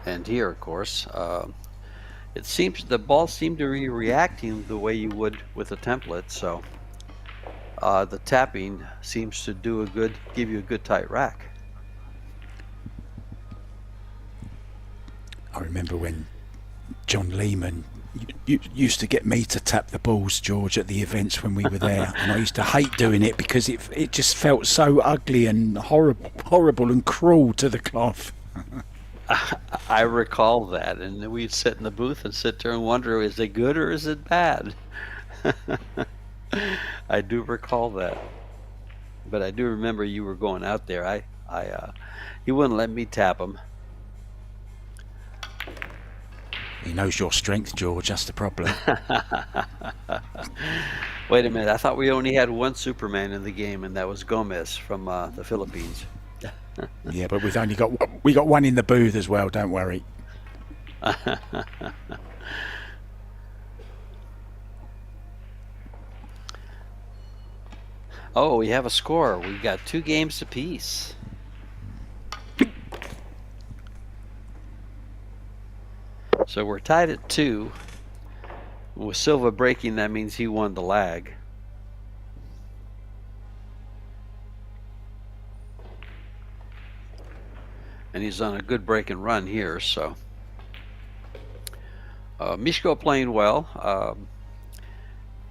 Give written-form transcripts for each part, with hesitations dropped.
And here, of course, it seems the balls seem to be reacting the way you would with a template. So the tapping seems to give you a good tight rack. I remember when John Lehman used to get me to tap the balls, George, at the events when we were there, and I used to hate doing it because it just felt so ugly and horrible and cruel to the cloth. I recall that, and we'd sit in the booth and sit there and wonder, is it good or is it bad? I do recall that, but I do remember you were going out there. He wouldn't let me tap him. He knows your strength, George. That's the problem. Wait a minute. I thought we only had one Superman in the game, and that was Gomez from the Philippines. Yeah, but we got one in the booth as well. Don't worry. Oh, we have a score. We got 2 games apiece. So we're tied at 2. With Silva breaking, that means he won the lag. And he's on a good break and run here, so. Mishko playing well.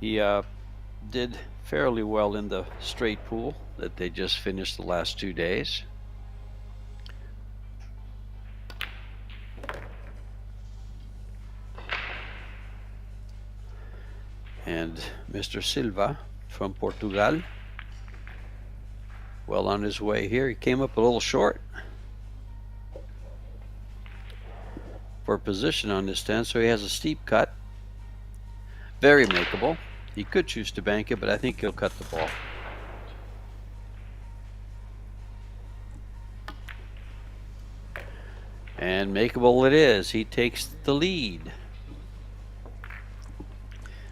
He did fairly well in the straight pool that they just finished the last 2 days. And Mr. Silva from Portugal, well on his way here. He came up a little short for position on this stand, so he has a steep cut. Very makeable. He could choose to bank it, but I think he'll cut the ball. And makeable it is. He takes the lead.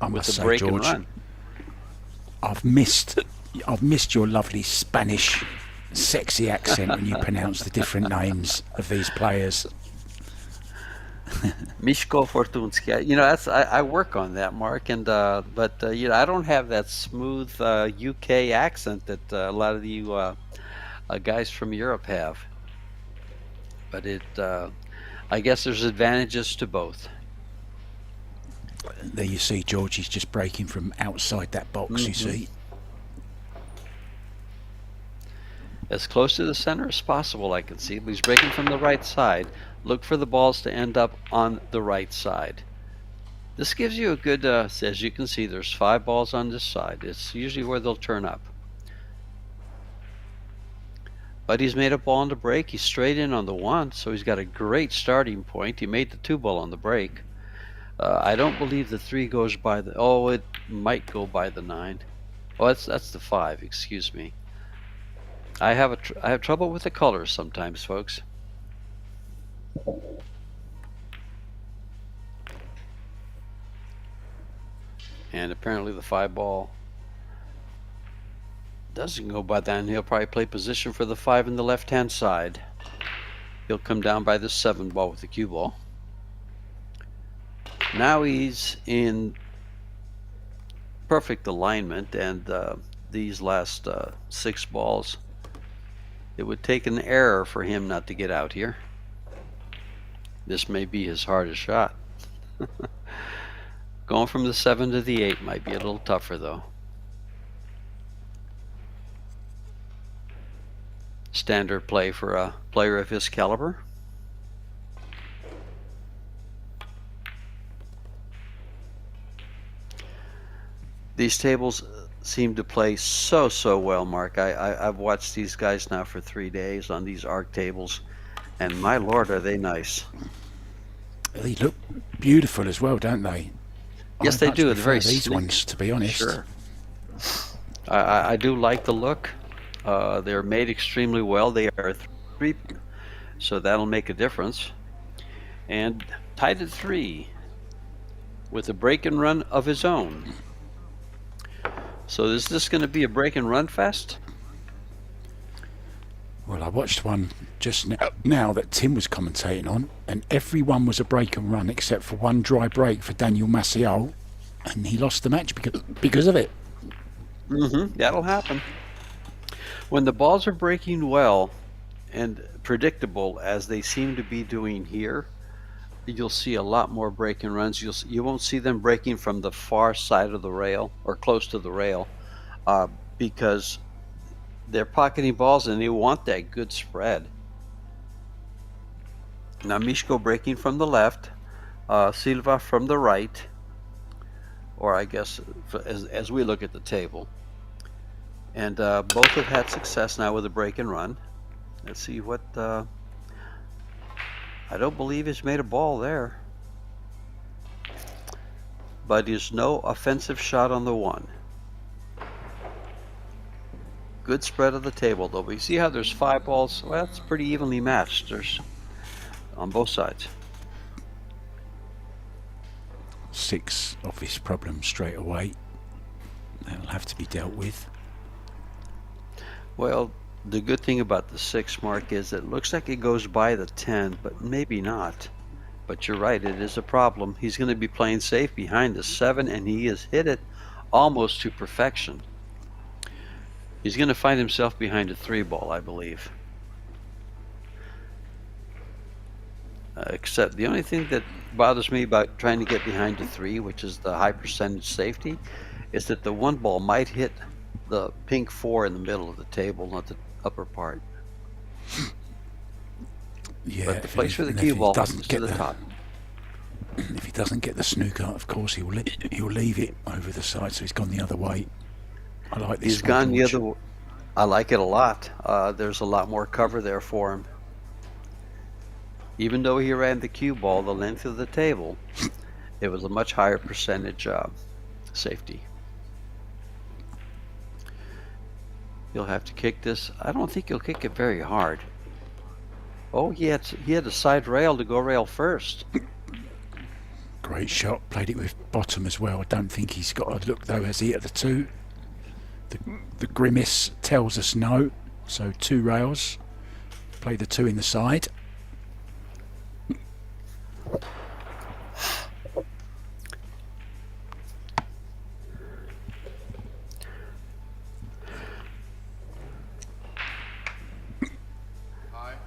I must say, George, I've missed your lovely Spanish sexy accent when you pronounce the different names of these players. Mishko Fortunski. You know, I work on that, Mark, and but you know, I don't have that smooth UK accent that a lot of you guys from Europe have. But I guess there's advantages to both. There you see, George, he's just breaking from outside that box, you see. As close to the center as possible, I can see. But he's breaking from the right side. Look for the balls to end up on the right side. This gives you a good, as you can see, there's 5 balls on this side. It's usually where they'll turn up. But he's made a ball on the break. He's straight in on the 1, so he's got a great starting point. He made the 2 ball on the break. I don't believe the 3 goes by the, oh, it might go by the 9. Oh, that's the 5, excuse me. I have trouble with the colors sometimes, folks. And apparently the 5 ball doesn't go by that, and he'll probably play position for the 5 in the left-hand side. He'll come down by the 7 ball with the cue ball. Now he's in perfect alignment, and these last 6 balls, it would take an error for him not to get out here. This may be his hardest shot. Going from the 7 to the 8 might be a little tougher, though. Standard play for a player of his caliber. These tables seem to play so well, Mark. I've watched these guys now for 3 days on these arc tables, and my lord, are they nice. They look beautiful as well, don't they? Yes, they do. They're very these sleek ones, to be honest. Sure. I do like the look. They're made extremely well. They are 3, so that'll make a difference. And tied at 3 with a break and run of his own. So is this going to be a break and run fest? Well, I watched one just now that Tim was commentating on, and everyone was a break and run except for one dry break for Daniel Maciel, and he lost the match because of it. That'll happen. When the balls are breaking well and predictable, as they seem to be doing here, you'll see a lot more break and runs. You won't see them breaking from the far side of the rail or close to the rail, because they're pocketing balls and they want that good spread. Now Mishko breaking from the left, Silva from the right, or I guess as we look at the table. And both have had success now with a break and run. Let's see what... I don't believe he's made a ball there. But there's no offensive shot on the one. Good spread of the table, though. But you see how there's 5 balls? Well, it's pretty evenly matched. There's on both sides. 6 obvious problems straight away. That'll have to be dealt with. Well, the good thing about the 6 mark is it looks like it goes by the 10, but maybe not. But you're right, it is a problem. He's going to be playing safe behind the 7, and he has hit it almost to perfection. He's going to find himself behind a 3 ball, I believe. Except the only thing that bothers me about trying to get behind a 3, which is the high percentage safety, is that the 1 ball might hit the pink 4 in the middle of the table, not the upper part. Yeah, but the place for the cue ball is to the top. If he doesn't get the snooker, of course he'll leave it over the side, so he's gone the other way. I like this. He's gone the other way. I like it a lot. There's a lot more cover there for him. Even though he ran the cue ball the length of the table, it was a much higher percentage safety. He'll have to kick this. I don't think he'll kick it very hard. Oh, he had a side rail to go rail first. Great shot. Played it with bottom as well. I don't think he's got a look though, has he, at the 2? The grimace tells us no. So 2 rails. Play the 2 in the side.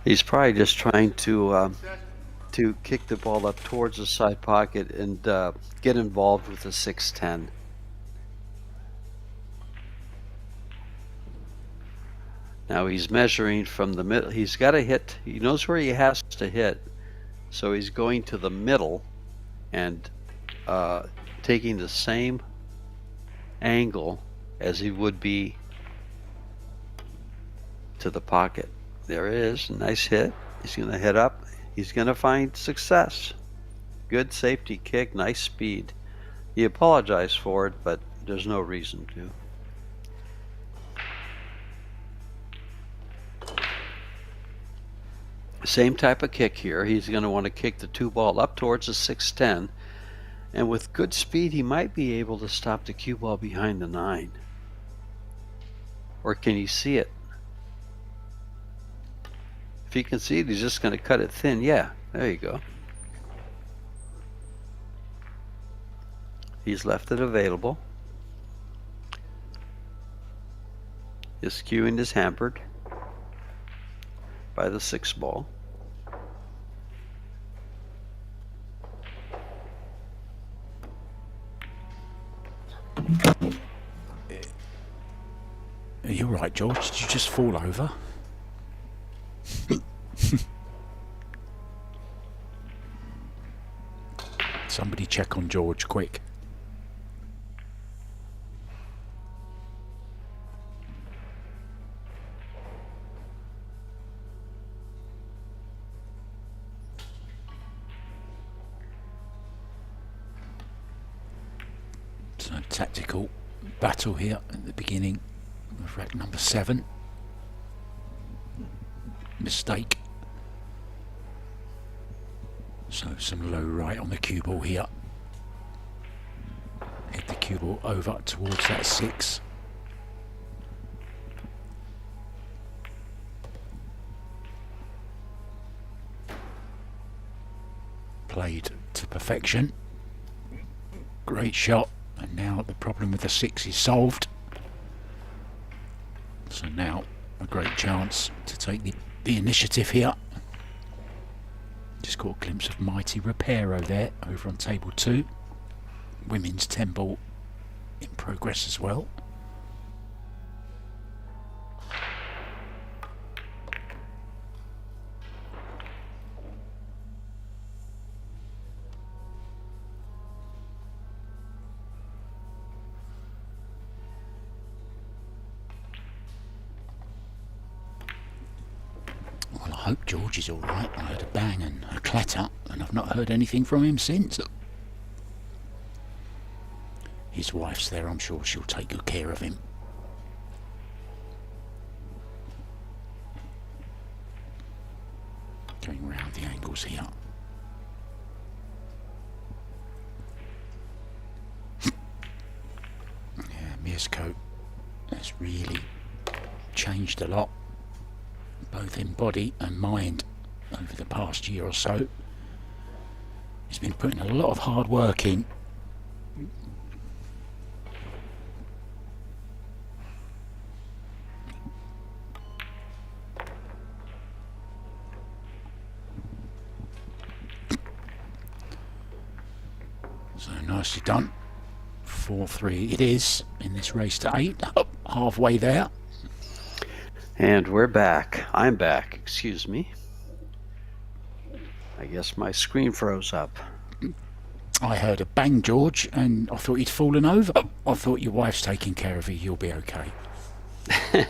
He's probably just trying to kick the ball up towards the side pocket and get involved with the 6-10. Now he's measuring from the middle. He's got to hit. He knows where he has to hit, so he's going to the middle and taking the same angle as he would be to the pocket. There it is. Nice hit. He's going to head up. He's going to find success. Good safety kick. Nice speed. He apologized for it, but there's no reason to. Same type of kick here. He's going to want to kick the 2 ball up towards the 6-10. And with good speed, he might be able to stop the cue ball behind the 9. Or can he see it? If he can see it, he's just going to cut it thin. Yeah, there you go. He's left it available. His cueing is hampered by the 6 ball. You're right, George. Did you just fall over? Somebody check on George, quick. So tactical battle here at the beginning of rack number 7. Mistake. So some low right on the cue ball here. Head the cue ball over towards that 6. played to perfection. Great shot, and now the problem with the 6 is solved. So now a great chance to take the initiative here. Just caught a glimpse of mighty Reparo there over on table 2. Women's 10 ball in progress as well. Well, I hope George is alright. I heard a bang and a clatter, and I've not heard anything from him since. His wife's there, I'm sure she'll take good care of him. Going round the angles here. Yeah, Mishko has really changed a lot, both in body and mind, over the past year or so. He's been putting a lot of hard work in. So nicely done. 4-3 it is in this race to 8. Up halfway there. And we're back. I'm back, excuse me. I guess my screen froze up. I heard a bang, George, and I thought he'd fallen over. I thought your wife's taking care of you. You'll be okay. I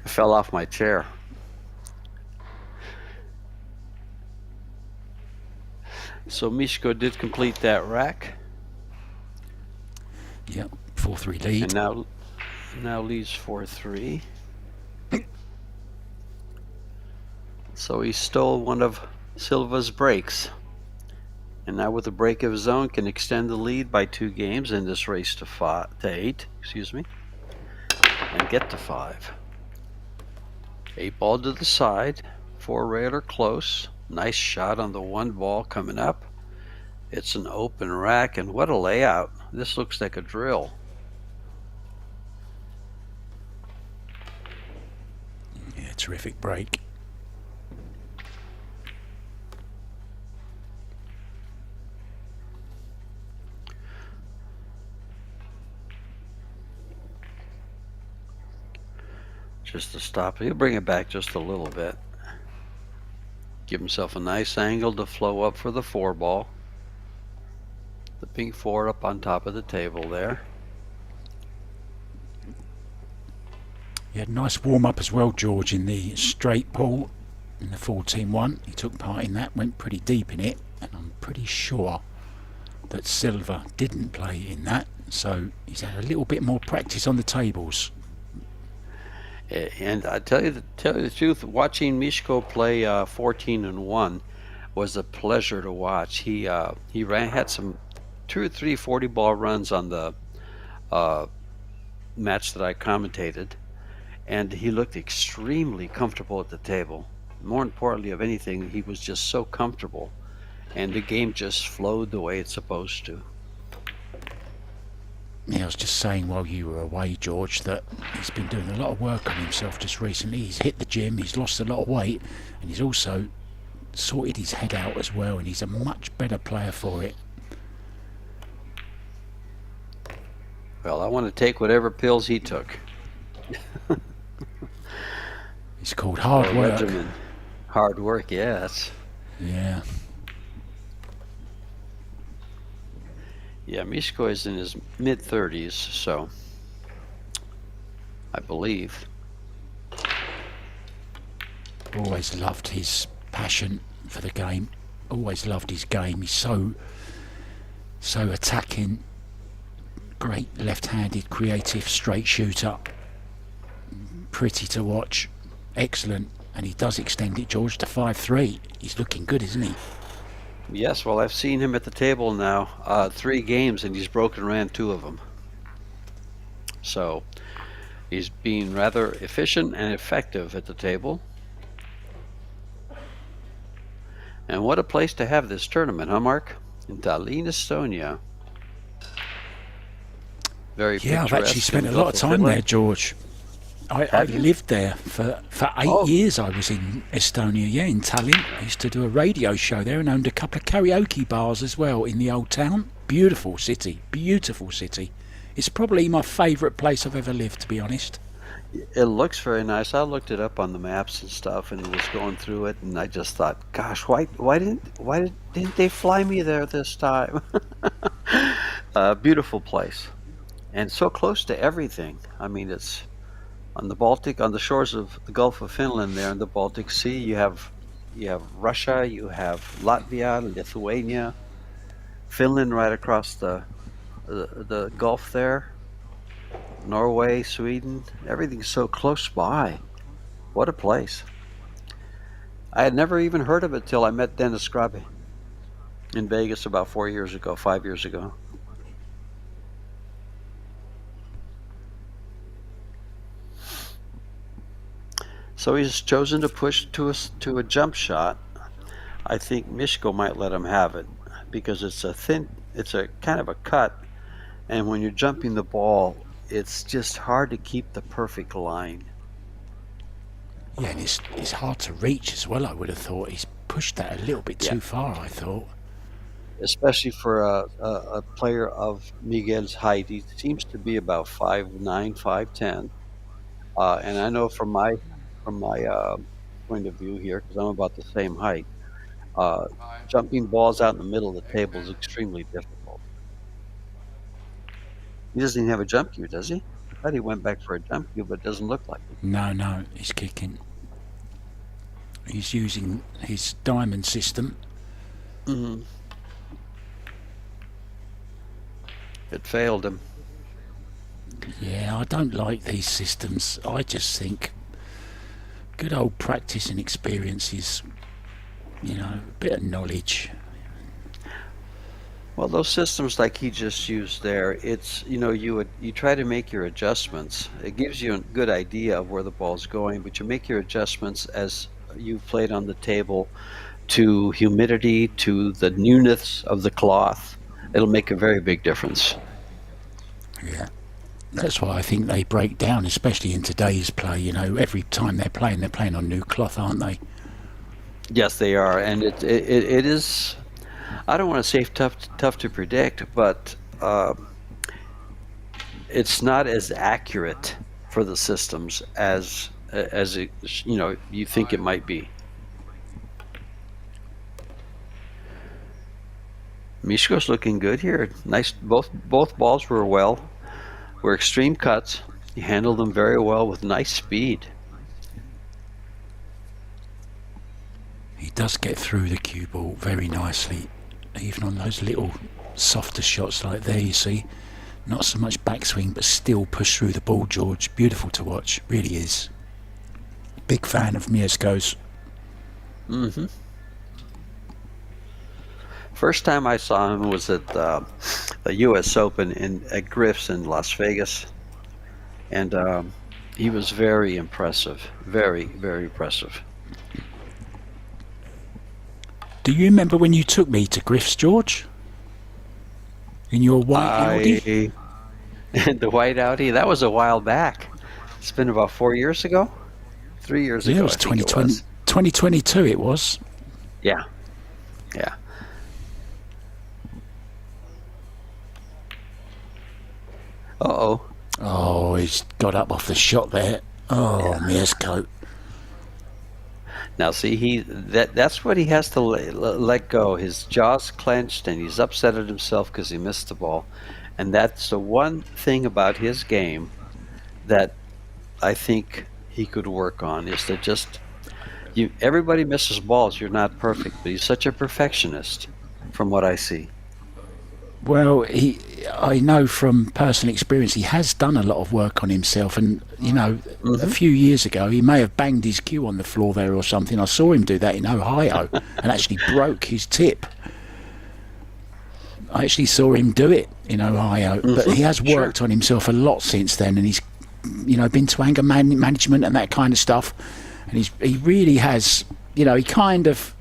fell off my chair. So Mishko did complete that rack. Yep, 4-3 lead. And now leads 4-3. So he stole one of Silva's breaks. And now with a break of his own can extend the lead by 2 games in this race to 8, excuse me. And get to 5. 8 ball to the side, 4 railer close. Nice shot on the 1 ball coming up. It's an open rack, and what a layout. This looks like a drill. Yeah, terrific break. Just to stop. He'll bring it back just a little bit. Give himself a nice angle to flow up for the 4 ball. The pink 4 up on top of the table there. He had a nice warm up as well, George, in the straight pull in the 14-1. He took part in that, went pretty deep in it, and I'm pretty sure that Silva didn't play in that, so he's had a little bit more practice on the tables. And I tell you the truth, watching Mishko play 14-1 was a pleasure to watch. He had some 2 or 3 40-ball runs on the match that I commentated, and he looked extremely comfortable at the table. More importantly of anything, he was just so comfortable, and the game just flowed the way it's supposed to. Yeah, I was just saying while you were away, George, that he's been doing a lot of work on himself just recently. He's hit the gym, he's lost a lot of weight, and he's also sorted his head out as well, and he's a much better player for it. Well, I want to take whatever pills he took. It's called hard work. Regimen. Hard work, yes. Yeah. Yeah, Mishko is in his mid-30s, so I believe. Always loved his passion for the game. Always loved his game. He's so attacking. Great left-handed, creative, straight shooter. Pretty to watch. Excellent. And he does extend it, George, to 5-3. He's looking good, isn't he? Yes, well, I've seen him at the table now 3 games, and he's broken around 2 of them. So he's being rather efficient and effective at the table. And what a place to have this tournament, huh, Mark? In Tallinn, Estonia. Very Yeah, I've picturesque. actually spent in a lot of Gulf time Finland. there, George. I Have you? lived there for 8 Oh. years. I was in Estonia, yeah, in Tallinn. I used to do a radio show there and owned a couple of karaoke bars as well in the old town. Beautiful city, beautiful city. It's probably my favourite place I've ever lived, to be honest. It looks very nice. I looked it up on the maps and stuff, and was going through it, and I just thought, gosh, why didn't they fly me there this time? Beautiful place, and so close to everything. I mean, it's on the Baltic, on the shores of the Gulf of Finland. There in the Baltic Sea, you have Russia, you have Latvia, Lithuania, Finland right across the Gulf there. Norway, Sweden, everything's so close by. What a place. I had never even heard of it till I met Dennis Grabbe in Vegas about 4 years ago, 5 years ago. So he's chosen to push to a jump shot. I think Mishko might let him have it because it's a kind of a cut, and when you're jumping the ball, it's just hard to keep the perfect line. Yeah, and it's hard to reach as well, I would have thought. He's pushed that a little bit too far, I thought. Especially for a player of Miguel's height. He seems to be about 5'9", 5'10". And I know from my point of view here, because I'm about the same height, jumping balls out in the middle of the table is extremely difficult. He doesn't even have a jump cue, does he? I thought he went back for a jump cue, but it doesn't look like it. No, he's kicking. He's using his diamond system. Mm-hmm. It failed him. Yeah, I don't like these systems. I just think good old practice and experience is, a bit of knowledge. Well, those systems like he just used there, it's, you try to make your adjustments. It gives you a good idea of where the ball's going, but you make your adjustments as you've played on the table to humidity, to the newness of the cloth. It'll make a very big difference. Yeah. That's why I think they break down, especially in today's play. Every time they're playing on new cloth, aren't they? Yes, they are, and it is. I don't want to say tough to predict, but it's not as accurate for the systems as it, you think it might be. Mishko's looking good here. Nice. Both balls were extreme cuts. He handled them very well with nice speed. He does get through the cue ball very nicely, even on those little softer shots like there, you see. Not so much backswing, but still push through the ball, George. Beautiful to watch, really is. Big fan of Mishko's. Mm-hmm. First time I saw him was at the U.S. Open at Griff's in Las Vegas, and he was very impressive, very, very impressive. Do you remember when you took me to Griff's, George? In your white Audi? The white Audi? That was a while back. It's been about 4 years ago? 3 years ago, It was 2020, 2022 it was. Yeah. Uh-oh. Oh, he's got up off the shot there. Oh, yeah. Mishko. Now, see, that's what he has to let go. His jaw's clenched, and he's upset at himself because he missed the ball. And that's the one thing about his game that I think he could work on, is to just... everybody misses balls. You're not perfect, but he's such a perfectionist, from what I see. Well, I know from personal experience he has done a lot of work on himself, and a few years ago he may have banged his cue on the floor there or something. I saw him do that in Ohio and actually broke his tip. I actually saw him do it in Ohio, but he has worked on himself a lot since then, and he's been to anger management and that kind of stuff, and he really has he kind of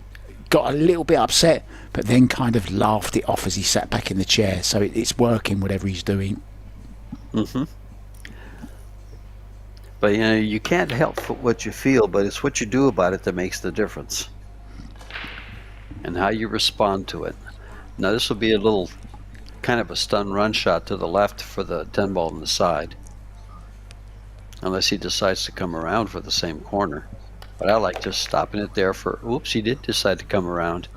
got a little bit upset, but then kind of laughed it off as he sat back in the chair. So it's working, whatever he's doing. Mm-hmm. But you can't help what you feel, but it's what you do about it that makes the difference, and how you respond to it. Now this will be a little kind of a stun run shot to the left for the 10 ball on the side, unless he decides to come around for the same corner. But I like just stopping it there for, oops, he did decide to come around.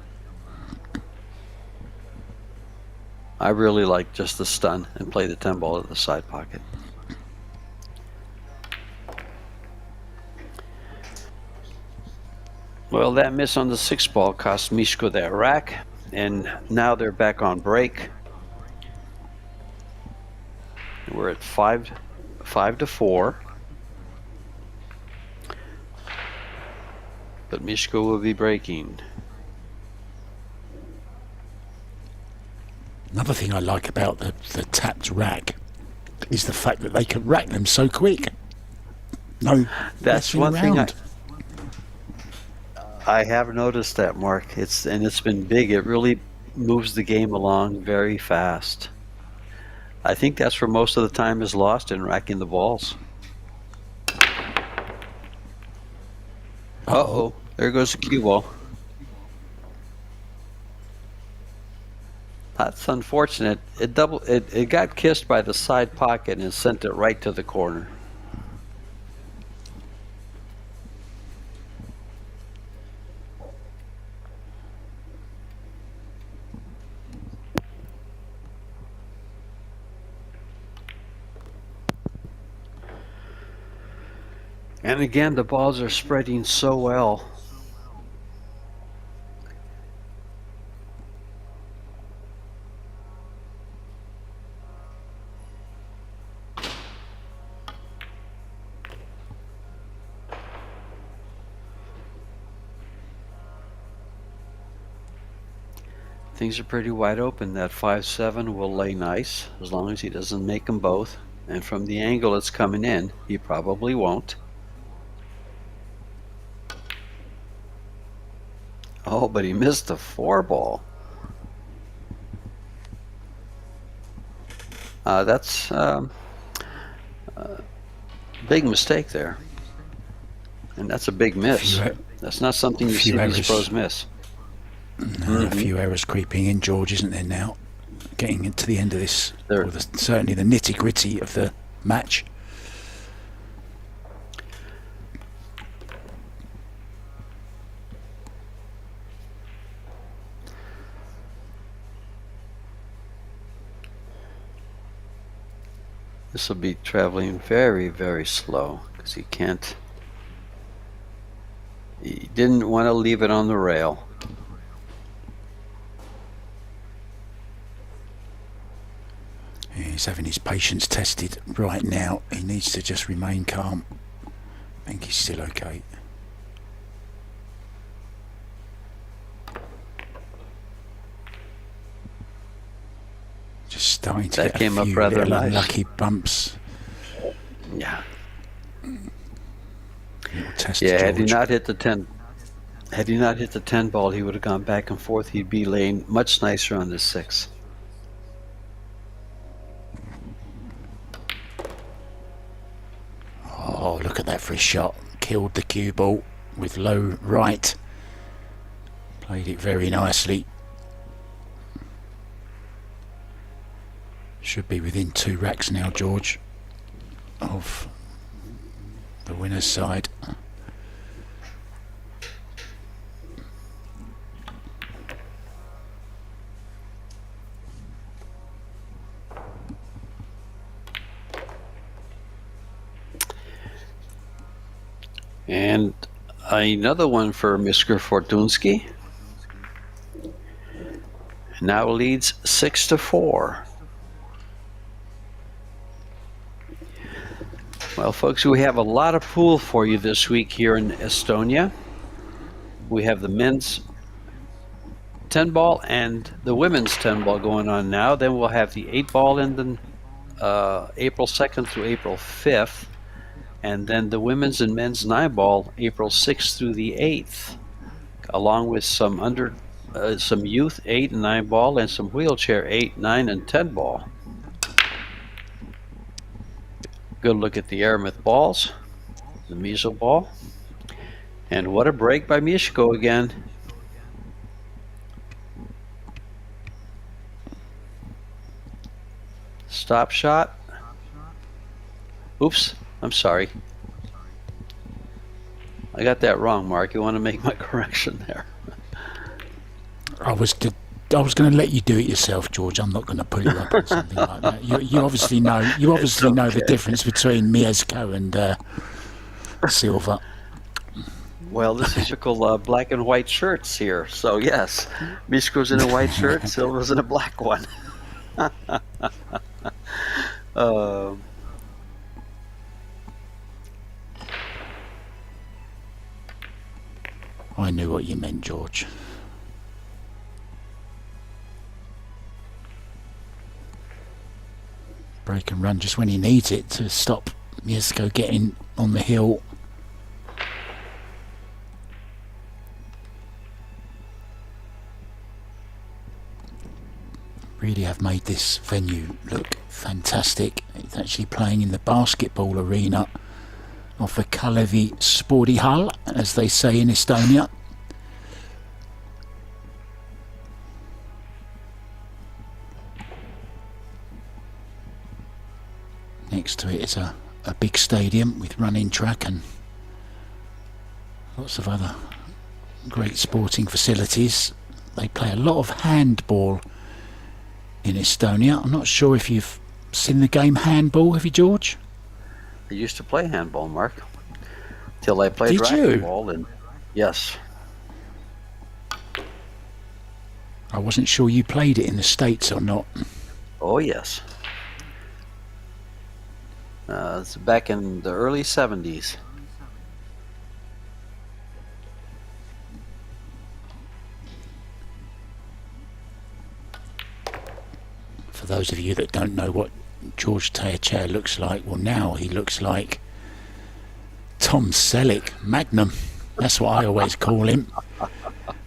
I really like just the stun and play the 10 ball at the side pocket. Well, that miss on the 6 ball cost Mishko that rack, and now they're back on break. We're at 5-4. But Mishko will be breaking. Another thing I like about the tapped rack is the fact that they can rack them so quick. No, that's one thing around. I have noticed that, Mark. It's been big. It really moves the game along very fast. I think that's where most of the time is lost, in racking the balls. Uh-oh. There goes the cue ball. That's unfortunate. It got kissed by the side pocket and sent it right to the corner. And again, the balls are spreading so well. Things are pretty wide open. That 5-7 will lay nice, as long as he doesn't make them both. And from the angle it's coming in, he probably won't. Oh, but he missed the 4 ball. That's big mistake there. And that's a big miss. That's not something you see these pros miss. A few errors creeping in, George, isn't there now? Getting into the end of this, or certainly the nitty-gritty of the match. This will be traveling very, very slow, because he didn't want to leave it on the rail. He's having his patience tested right now. He needs to just remain calm. I think he's still okay. Just starting to get a few little unlucky bumps. Yeah. Yeah, had he not hit the 10 ball, he would have gone back and forth. He'd be laying much nicer on the 6. Oh, look at that for a shot. Killed the cue ball with low right. Played it very nicely. Should be within 2 racks now, George, of the winner's side. And another one for Mr. Fortunsky. Now leads 6-4. Well, folks, we have a lot of pool for you this week here in Estonia. We have the men's 10 ball and the women's 10 ball going on now. Then we'll have the 8 ball in the April 2nd through April 5th. And then the women's and men's 9 ball April 6th through the 8th. along with some some youth 8 and 9 ball and some wheelchair 8, 9, and 10 ball. Good look at the Aramith balls, the Miso ball, and what a break by Mishko again. Stop shot. Oops, I'm sorry. I got that wrong, Mark. You want to make my correction there? I was going to let you do it yourself, George. I'm not going to put you up on something like that. You obviously know. You obviously know the difference between Mishko and Silva. Well, this is typical black and white shirts here. So yes, Mishko's in a white shirt, Silva's in a black one. I knew what you meant, George. Break and run just when he needs it to stop Mishko getting on the hill. Really have made this venue look fantastic. It's actually playing in the basketball arena of the Kalevi Spordihall, as they say in Estonia. Next to it is a big stadium with running track and lots of other great sporting facilities. They play a lot of handball in Estonia. I'm not sure if you've seen the game handball, have you, George? I used to play handball, Mark, till I played Did you? racquetball, and yes. I wasn't sure you played it in the States or not. Oh yes. It's back in the early 70s. For those of you that don't know what George Teachair looks like, well, now he looks like Tom Selleck, Magnum. That's what I always call him.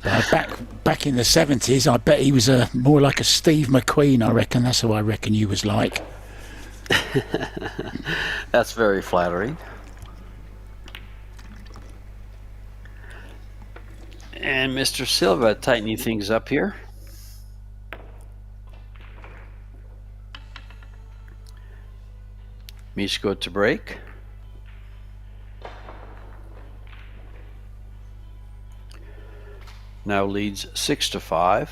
Back in the 70s, I bet he was more like a Steve McQueen, I reckon. That's who I reckon you was like. That's very flattering. And Mr. Silva tightening things up here. Mishko to break. Now leads 6-5.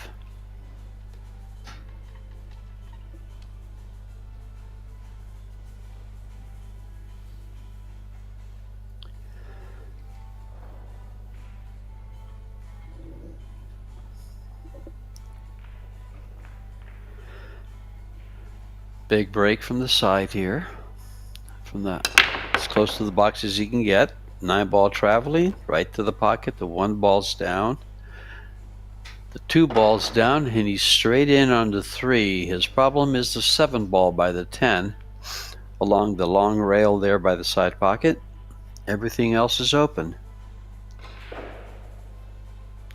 Big break from the side here. From the as close to the box as you can get. 9 ball traveling right to the pocket. The 1 ball's down. The 2 balls down, and he's straight in on the 3. His problem is the 7 ball by the 10 along the long rail there by the side pocket. Everything else is open.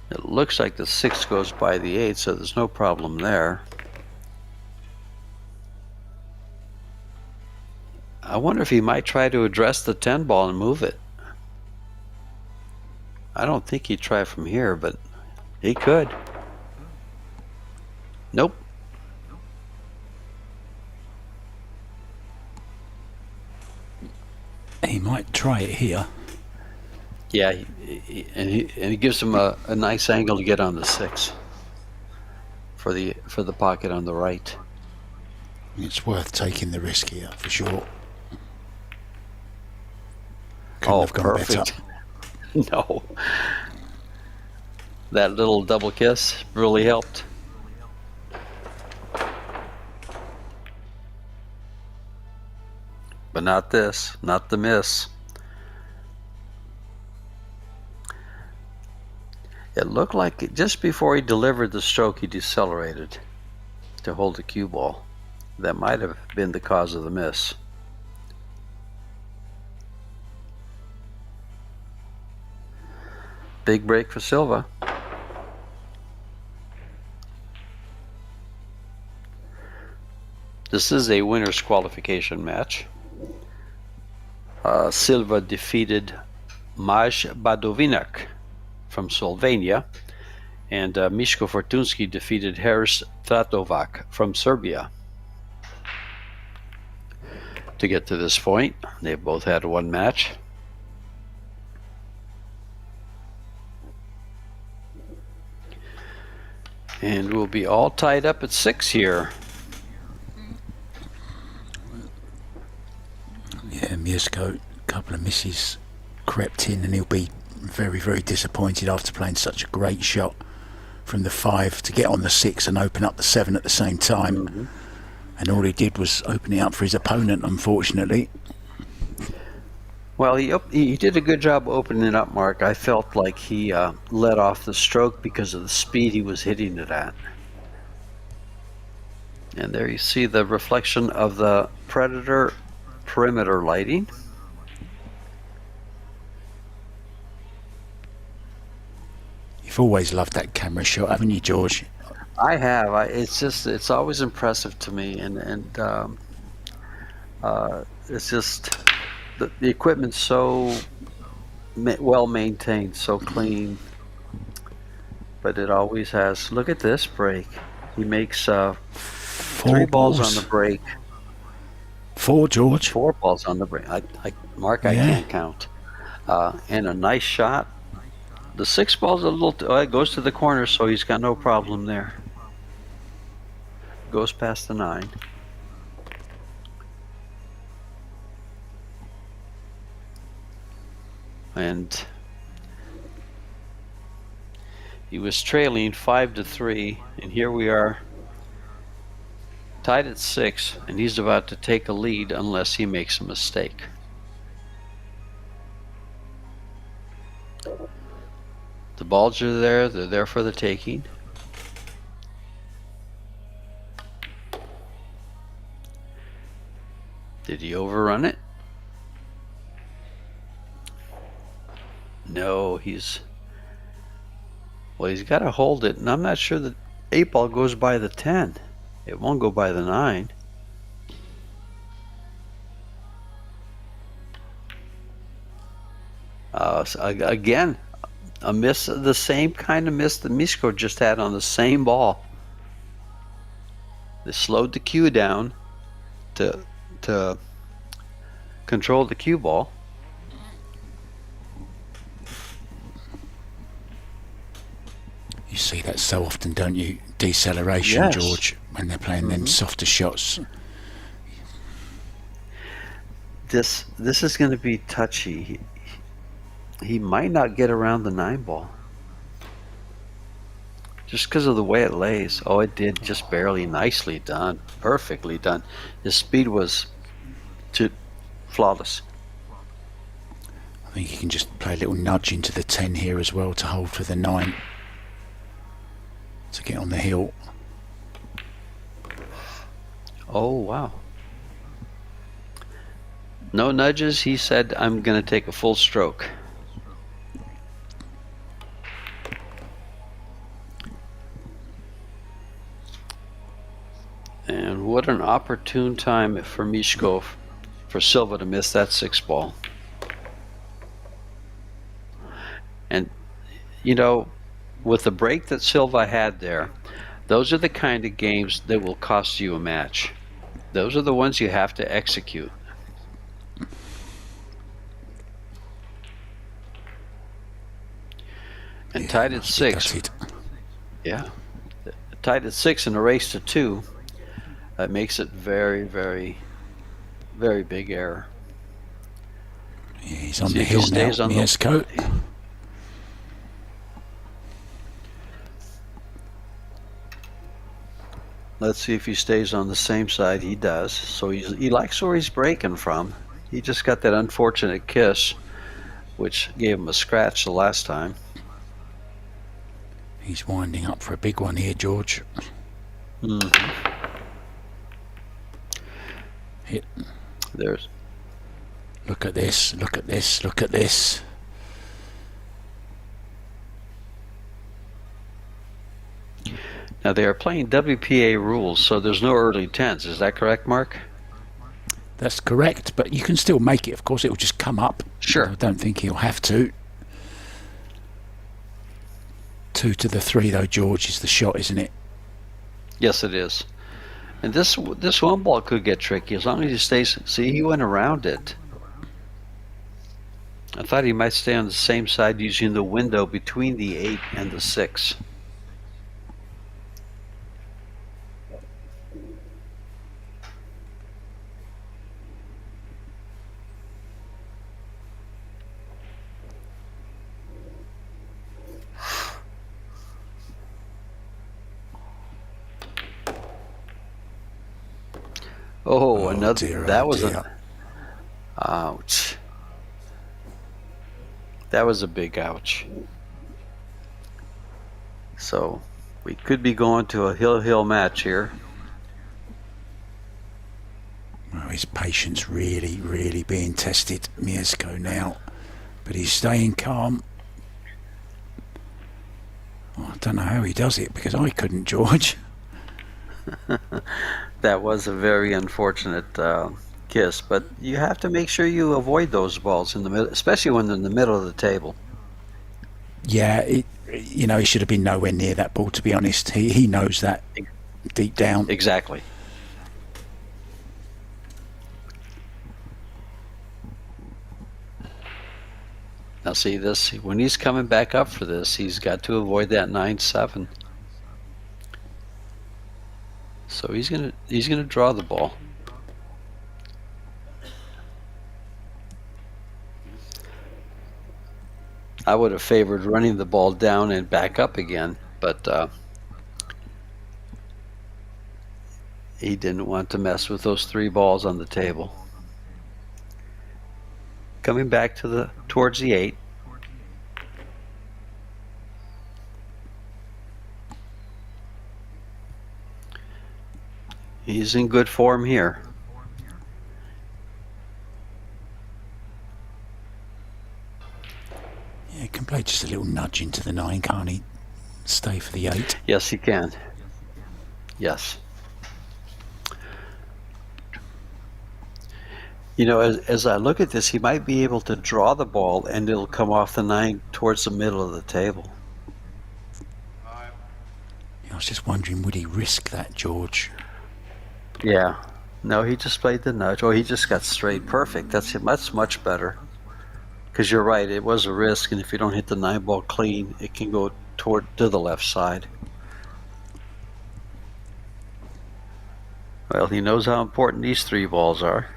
It looks like the 6 goes by the 8, so there's no problem there. I wonder if he might try to address the 10 ball and move it. I don't think he'd try from here, but he could. Nope. He might try it here. Yeah, and he gives him a nice angle to get on the 6 for the pocket on the right. It's worth taking the risk here for sure. Oh, perfect. No. That little double kiss really helped. But not this, not the miss. It looked like just before he delivered the stroke, he decelerated to hold the cue ball. That might have been the cause of the miss. Big break for Silva. This is a winner's qualification match. Silva defeated Maj Badovinak from Slovenia, and Mishko Fortunski defeated Haris Tratovac from Serbia. To get to this point, they've both had one match. And we'll be all tied up at 6 here. Yeah, Mishko, a couple of misses crept in, and he'll be very, very disappointed after playing such a great shot from the 5 to get on the 6 and open up the 7 at the same time. And all he did was open it up for his opponent, unfortunately. Well, he did a good job opening it up, Mark. I felt like he let off the stroke because of the speed he was hitting it at. And there you see the reflection of the Predator perimeter lighting. You've always loved that camera shot, haven't you, George? I have. It's always impressive to me, and it's just the equipment's so well maintained, so clean, but it always has. Look at this break. He makes 3 balls on the break. 4, George. 4 balls on the break. Mark, I can't count. And a nice shot. The 6 ball's a little. It goes to the corner, so he's got no problem there. Goes past the 9. And he was trailing 5-3, and here we are tied at 6, and he's about to take a lead unless he makes a mistake. The balls are there, they're there for the taking. Did he overrun it? No, he's got to hold it, and I'm not sure the 8 ball goes by the 10. It won't go by the 9. So again, a miss, the same kind of miss that Mishko just had on the same ball. They slowed the cue down to control the cue ball. You see that so often, don't you? Deceleration, Yes. George, when they're playing them softer shots. This is going to be touchy. He might not get around the 9 ball. Just because of the way it lays. Oh, it did, just barely. Nicely done. Perfectly done. His speed was flawless. I think he can just play a little nudge into the 10 here as well to hold for the 9. To get on the hill. Oh, wow. No nudges. He said, I'm going to take a full stroke. And what an opportune time for Mishko, for Silva to miss that 6 ball. And, you know, with the break that Silva had there, those are the kind of games that will cost you a match. Those are the ones you have to execute. And tied at 6. Yeah. Tied at 6 in a race to 2. That makes it very, very, very big error. Yeah, he's on the hill now, Mishko. Let's see if he stays on the same side. He does. So he likes where he's breaking from. He just got that unfortunate kiss, which gave him a scratch the last time. He's winding up for a big one here, George. Hit. There's. Look at this, look at this, look at this. Now they are playing WPA rules, so there's no early tens. Is that correct, Mark? That's correct, but you can still make it. Of course, it will just come up. Sure. I don't think he'll have to. 2 to the 3, though, George, is the shot, isn't it? Yes, it is. And this one ball could get tricky as long as he stays. See, he went around it. I thought he might stay on the same side using the window between the 8 and the 6. Oh, another. Dear, that oh was dear. Ouch. That was a big ouch. So we could be going to a hill match here. Well, his patience really being tested, Mishko, now. But he's staying calm. Well, I don't know how he does it, because I couldn't, George. That was a very unfortunate kiss, but you have to make sure you avoid those balls in the middle, especially when they're in the middle of the table. Yeah, he should have been nowhere near that ball, to be honest. He knows that deep down. Exactly. Now see this, when he's coming back up for this, he's got to avoid that 9-7. So he's gonna draw the ball. I would have favored running the ball down and back up again, but he didn't want to mess with those 3 balls on the table. Coming back to towards the 8. He's in good form here. Yeah, he can play just a little nudge into the 9, can't he? Stay for the 8. Yes, he can. Yes. You know, as I look at this, he might be able to draw the ball and it'll come off the 9 towards the middle of the table. I was just wondering, would he risk that, George? Yeah. No, he just played the nudge. Oh, he just got straight. Perfect. That's much better. Because you're right, it was a risk, and if you don't hit the 9 ball clean, it can go to the left side. Well, he knows how important these 3 balls are.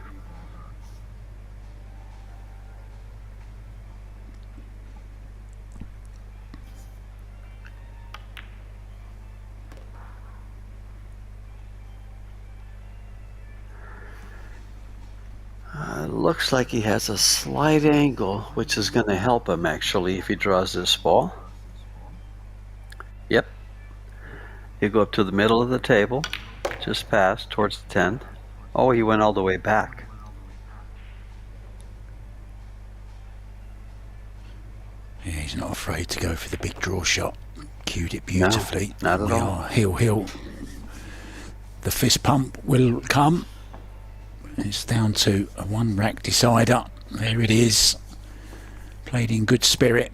Looks like he has a slight angle, which is going to help him actually if he draws this ball. Yep. He'll go up to the middle of the table, just past towards the 10. Oh, he went all the way back. Yeah, he's not afraid to go for the big draw shot. Cued it beautifully. No, not at all. He'll. The fist pump will come. It's down to a 1 rack decider. There it is. Played in good spirit.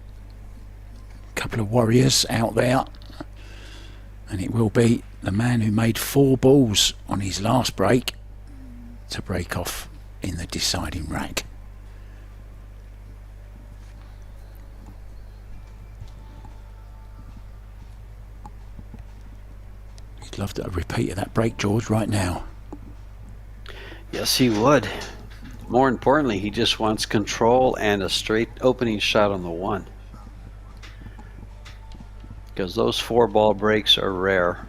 Couple of warriors out there. And it will be the man who made 4 balls on his last break to break off in the deciding rack. He'd love a repeat of that break, George, right now. Yes, he would. More importantly, he just wants control and a straight opening shot on the 1. Because those 4 ball breaks are rare.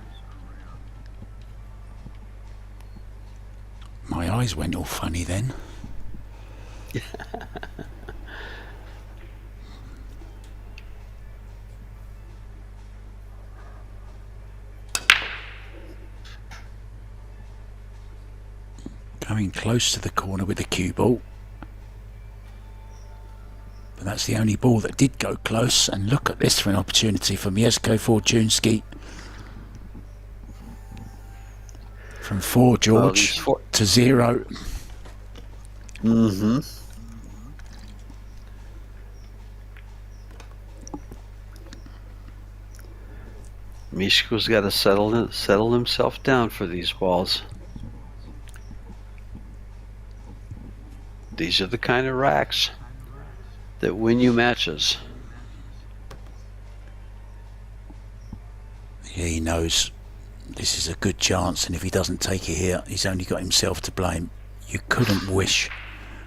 My eyes went all funny then. Coming close to the corner with the cue ball. But that's the only ball that did go close. And look at this for an opportunity for Mishko Fortunski. From 4, George, to 0. Mm-hmm. Mishko's got to settle himself down for these balls. These are the kind of racks that win you matches. Yeah, he knows this is a good chance, and if he doesn't take it here, he's only got himself to blame. You couldn't wish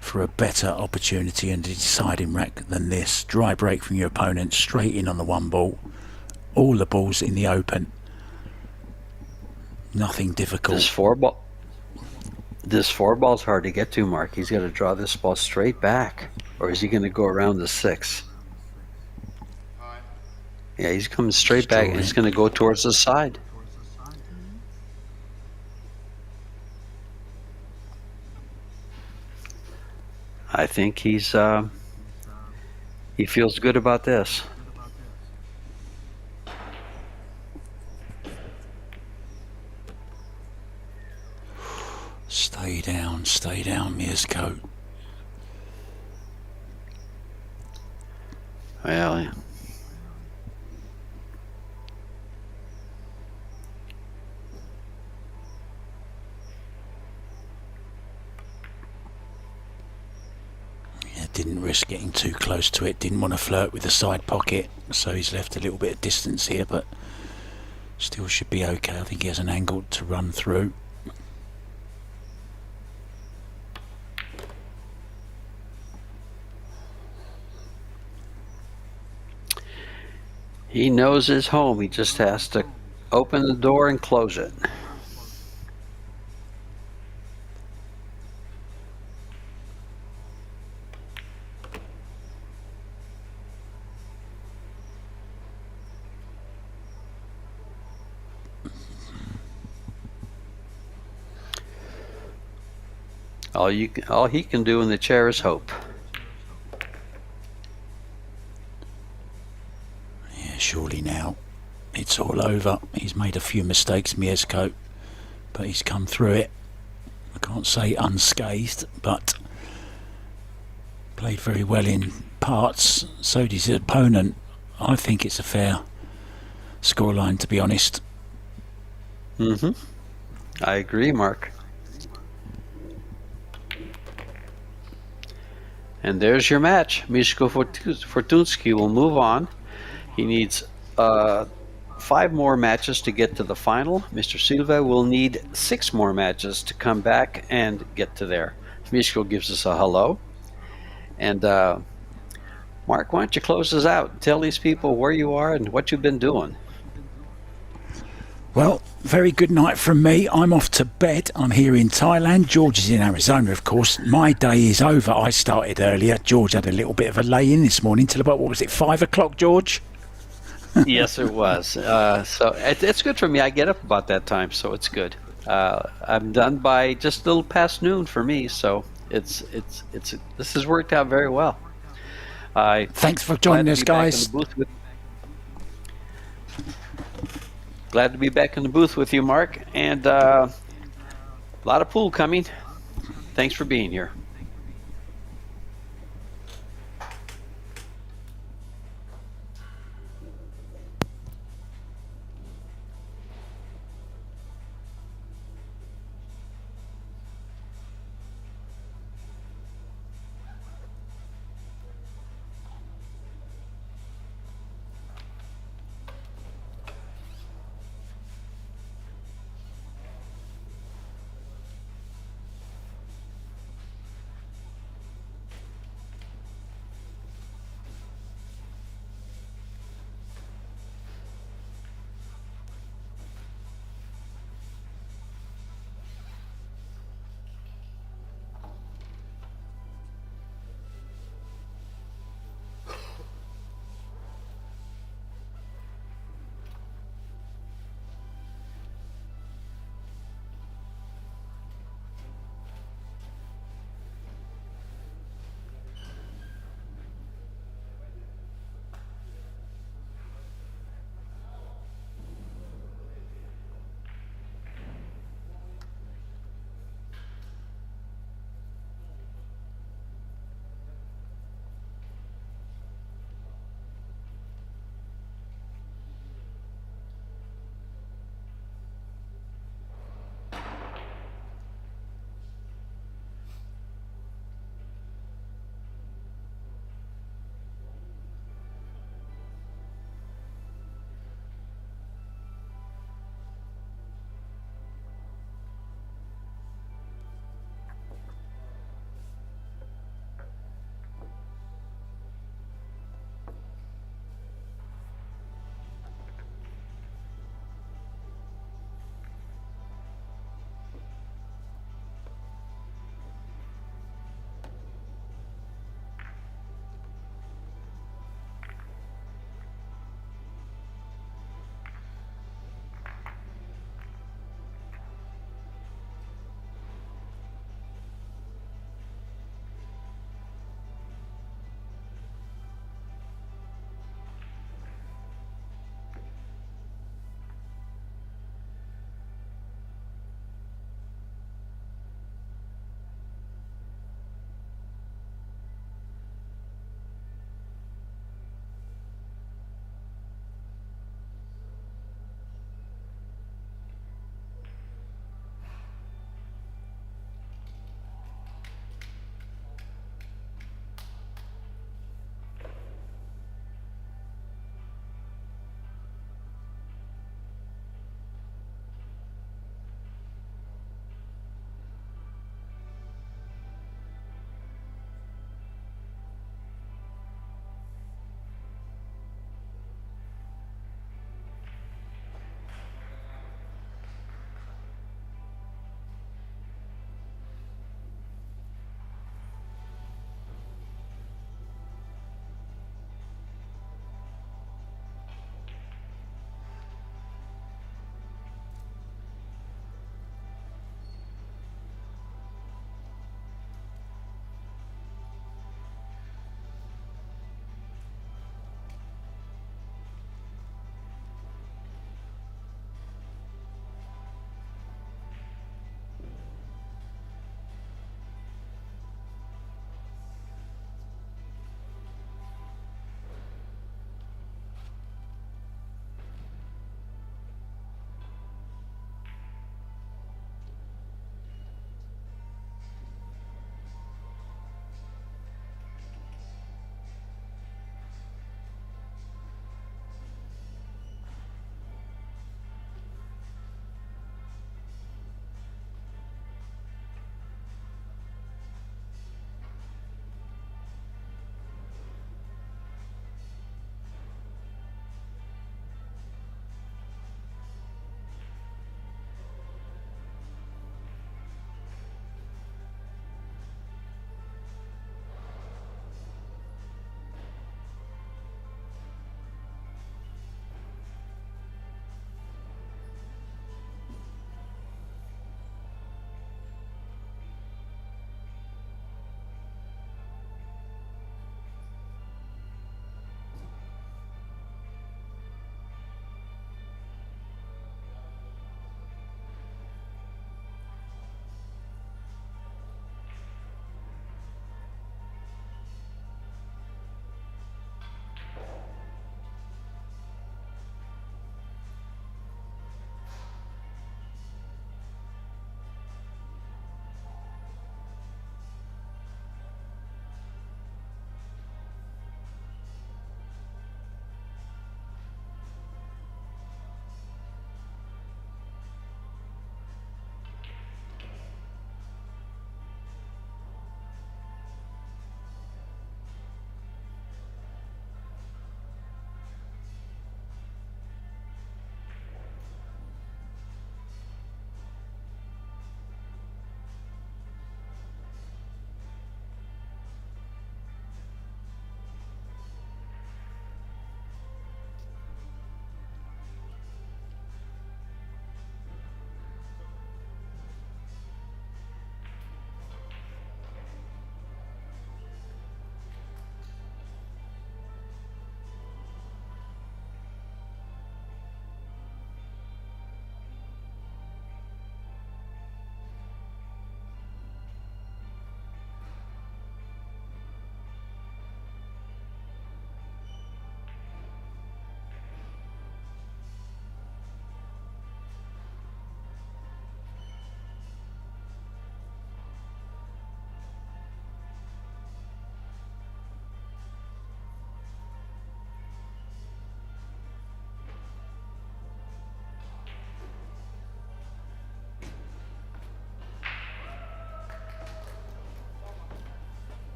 for a better opportunity in the deciding rack than this. Dry break from your opponent, straight in on the 1 ball. All the balls in the open. Nothing difficult. This 4 ball's hard to get to, Mark. He's got to draw this ball straight back, or is he going to go around the 6? Yeah, he's coming straight back, and he's going to go towards the side. I think he feels good about this. Stay down, Mishko. Well, yeah. Didn't risk getting too close to it, didn't want to flirt with the side pocket, so he's left a little bit of distance here, but still should be okay. I think he has an angle to run through. He knows his home. He just has to open the door and close it. All he can do in the chair is hope. Yeah, surely now it's all over. He's made a few mistakes, Mishko, but he's come through it. I can't say unscathed, but played very well in parts. So did his opponent. I think it's a fair scoreline, to be honest. Mm-hmm. I agree, Mark. And there's your match. Mishko Fortunsky will move on. He needs 5 more matches to get to the final. Mr. Silva will need 6 more matches to come back and get to there. Mishko gives us a hello. And Mark, why don't you close us out? Tell these people where you are and what you've been doing. Well, very good night from me. I'm off to bed. I'm here in Thailand. George is in Arizona, of course. My day is over. I started earlier. George had a little bit of a lay-in this morning till about, what was it, 5 o'clock, George? Yes, it was. So it's good for me. I get up about that time, so it's good. I'm done by just a little past noon for me, so this has worked out very well. Thanks for joining us, guys. Glad to be back in the booth with you, Mark, and a lot of pool coming. Thanks for being here.